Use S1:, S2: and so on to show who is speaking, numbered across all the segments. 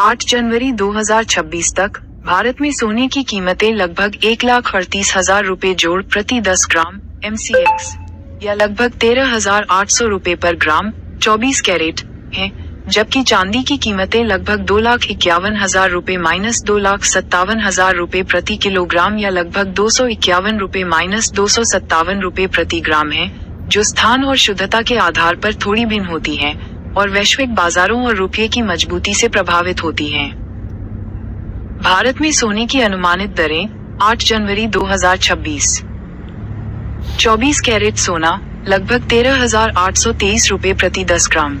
S1: 8 जनवरी 2026 तक भारत में सोने की कीमतें लगभग 1,38,000 रुपए जोड़ प्रति 10 ग्राम MCX या लगभग 13,800 रुपए पर ग्राम 24 कैरेट हैं, जबकि चांदी की कीमतें लगभग 2,51,000 रुपए माइनस 2,57,000 रुपए प्रति किलोग्राम या लगभग 251 रुपए माइनस 257 रुपए प्रति ग्राम है, जो स्थान और शुद्धता के आधार पर थोड़ी भिन्न होती हैं और वैश्विक बाजारों और रुपये की मजबूती से प्रभावित होती हैं। भारत में सोने की अनुमानित दरें 8 जनवरी 2026। 24 कैरेट सोना लगभग 13,823 रुपए प्रति 10 ग्राम।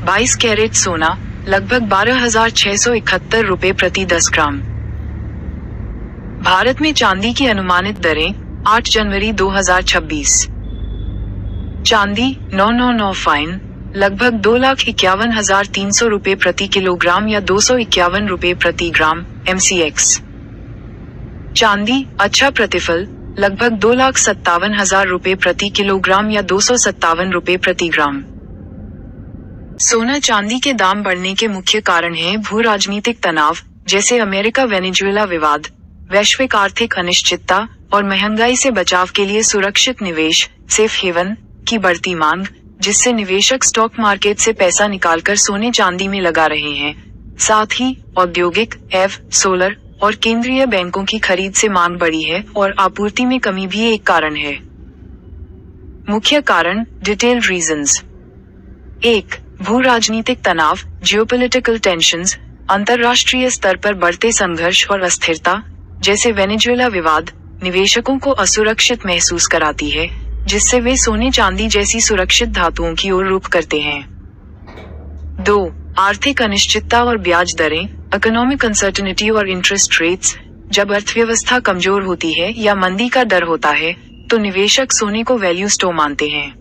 S1: 22 कैरेट सोना लगभग 12,671 रुपए प्रति 10 ग्राम। भारत में चांदी की अनुमानित दरें 8 जनवरी 2026। चांदी 999 फाइन लगभग 2,51,300 रुपए प्रति किलोग्राम या 251 रुपए प्रति ग्राम MCX। चांदी अच्छा प्रतिफल लगभग 2,57,000 रुपए प्रति किलोग्राम या 257 रुपए प्रति ग्राम। सोना चांदी के दाम बढ़ने के मुख्य कारण हैं भू राजनीतिक तनाव जैसे अमेरिका वेनेजुएला विवाद, वैश्विक आर्थिक अनिश्चितता और महंगाई से बचाव के लिए सुरक्षित निवेश सेफ हेवन की बढ़ती मांग, जिससे निवेशक स्टॉक मार्केट से पैसा निकालकर सोने चांदी में लगा रहे हैं। साथ ही औद्योगिक सोलर और केंद्रीय बैंकों की खरीद से मांग बढ़ी है और आपूर्ति में कमी भी एक कारण है। मुख्य कारण डिटेल्ड रीजंस। 1. भू राजनीतिक तनाव जियोपॉलिटिकल टेंशंस, अंतरराष्ट्रीय स्तर पर बढ़ते संघर्ष और अस्थिरता जैसे वेनेजुएला विवाद निवेशकों को असुरक्षित महसूस कराती है, जिससे वे सोने चांदी जैसी सुरक्षित धातुओं की ओर रुख करते हैं। 2. आर्थिक अनिश्चितता और ब्याज दरें इकोनॉमिक अनसर्टेनिटी और इंटरेस्ट रेट्स। जब अर्थव्यवस्था कमजोर होती है या मंदी का डर होता है तो निवेशक सोने को वैल्यू स्टोर मानते हैं।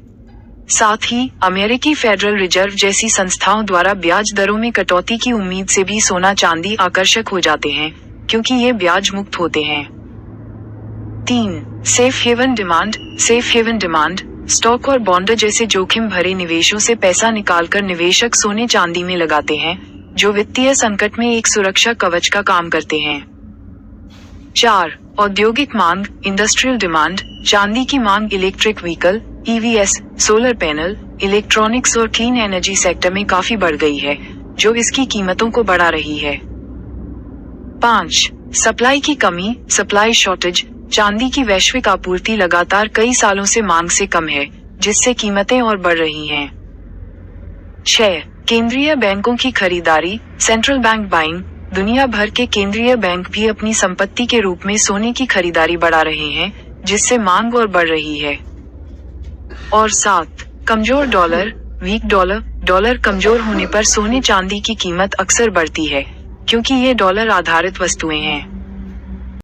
S1: साथ ही अमेरिकी फेडरल रिजर्व जैसी संस्थाओं द्वारा ब्याज दरों में कटौती की उम्मीद से भी सोना चांदी आकर्षक हो जाते हैं, क्योंकि ये ब्याज मुक्त होते हैं। 3. सेफ हेवन डिमांड स्टॉक और बॉन्ड जैसे जोखिम भरे निवेशों से पैसा निकालकर निवेशक सोने चांदी में लगाते हैं, जो वित्तीय संकट में एक सुरक्षा कवच का काम करते हैं। 4. औद्योगिक मांग इंडस्ट्रियल डिमांड चांदी की मांग electric vehicle EVs, solar panel, electronics और क्लीन एनर्जी सेक्टर में काफी बढ़ गई है, जो इसकी कीमतों को बढ़ा रही है। 5. सप्लाई की कमी सप्लाई शॉर्टेज चांदी की वैश्विक आपूर्ति लगातार कई सालों से मांग से कम है, जिससे कीमतें और बढ़ रही हैं। 6. केंद्रीय बैंकों की खरीदारी सेंट्रल बैंक बाइंग दुनिया भर के केंद्रीय बैंक भी अपनी संपत्ति के रूप में सोने की खरीदारी बढ़ा रहे हैं, जिससे मांग और बढ़ रही है। और 7. कमजोर डॉलर वीक डॉलर कमजोर होने पर सोने चांदी की कीमत अक्सर बढ़ती है, क्योंकि ये डॉलर आधारित वस्तुएं हैं।